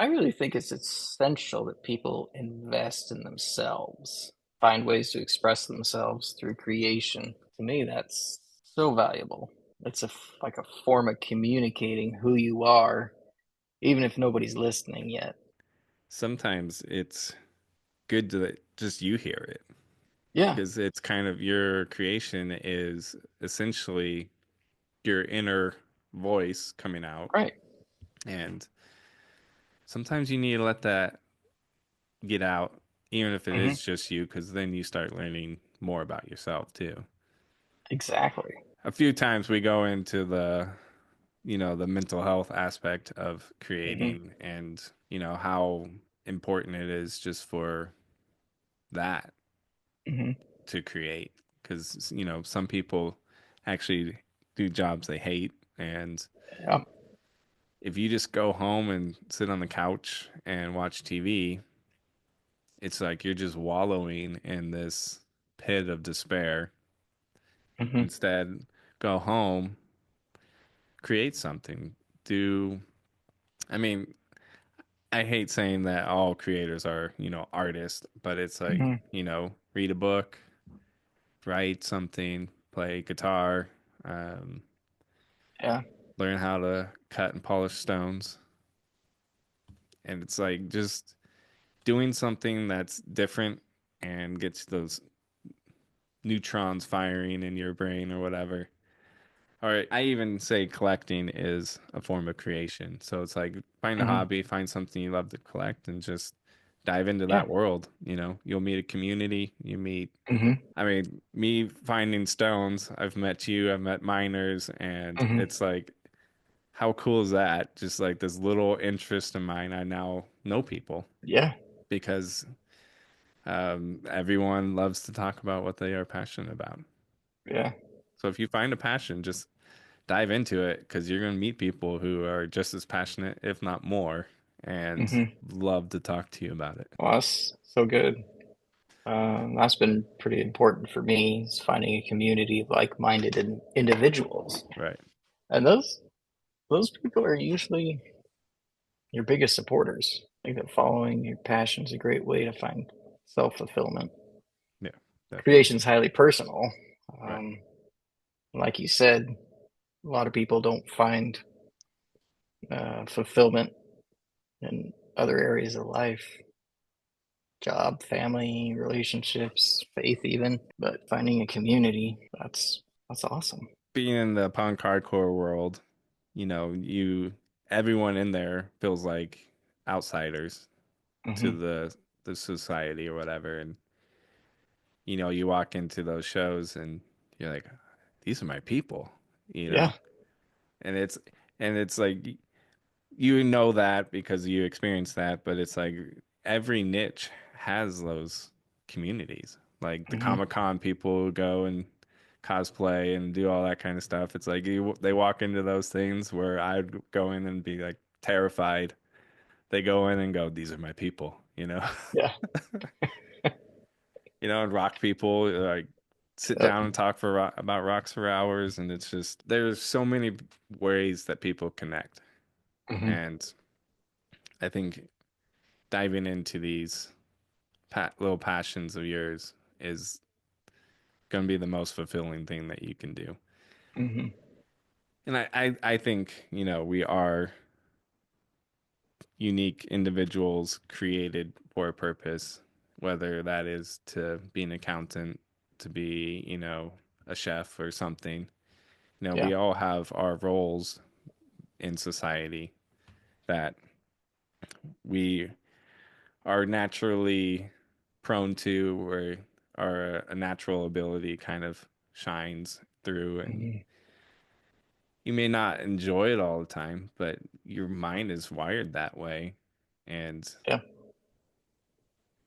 I really think it's essential that people invest in themselves, find ways to express themselves through creation. To me, that's so valuable. It's like a form of communicating who you are, even if nobody's listening yet. Sometimes it's good to just you hear it Yeah, because it's kind of your creation is essentially your inner voice coming out. right. And sometimes you need to let that get out, even if it Hmm. is just you, because then you start learning more about yourself too. Exactly. A few times we go into the mental health aspect of Hmm. creating and, how important it is just for that Hmm. to create. Because, some people actually do jobs they hate. And Yeah. if you just go home and sit on the couch and watch TV, it's like you're just wallowing in this pit of despair. Hmm. Instead, go home, create something. Do, I mean, I hate saying that all creators are, artists, but it's like, Hmm. read a book, write something, play guitar, um, Yeah. learn how to cut and polish stones. And it's like just doing something that's different and gets those neutrons firing in your brain or whatever. Or I even say collecting is a form of creation. So it's like find a Hmm. hobby, find something you love to collect, and just dive into Yeah. that world. You'll meet a community. Hmm. I mean, me finding stones, I've met you, I've met miners, and Hmm. it's like, how cool is that? Just like this little interest of mine, I now know people Yeah. because everyone loves to talk about what they are passionate about. Yeah. So if you find a passion, just dive into it because you're going to meet people who are just as passionate, if not more, and Hmm. love to talk to you about it. Well, that's so good. That's been pretty important for me is finding a community of like-minded individuals, Right. and those people are usually your biggest supporters. I think that following your passion is a great way to find self-fulfillment. Yeah, definitely. Creation is highly personal. Right. Um, like you said, a lot of people don't find fulfillment in other areas of life, job, family, relationships, faith, even. But finding a community, that's awesome. Being in the punk hardcore world, you everyone in there feels like outsiders to Hmm. the society or whatever, and you walk into those shows and you're like, these are my people, you Yeah. know, and it's like that because you experienced that, but it's like every niche has those communities. Like the Hmm. Comic-Con people who go and cosplay and do all that kind of stuff. It's like they walk into those things where I'd go in and be like terrified. They go in and go, "These are my people," you know. Yeah. And rock people like sit Yep. down and talk about rocks for hours, and it's just there's so many ways that people connect, Hmm. and I think diving into these little passions of yours is going to be the most fulfilling thing that you can do. Hmm. And I think, we are unique individuals created for a purpose, whether that is to be an accountant, to be, a chef or something. Yeah. We all have our roles in society that we are naturally prone to, or our a natural ability kind of shines through, and Hmm. you may not enjoy it all the time, but your mind is wired that way, and Yeah.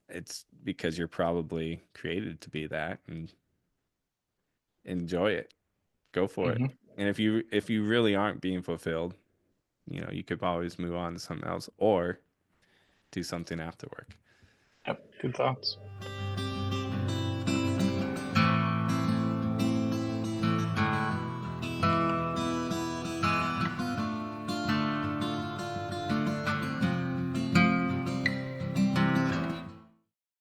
it's because you're probably created to be that and enjoy it. Go for it. Hmm. And if you really aren't being fulfilled, you could always move on to something else or do something after work. Yep. Good thoughts.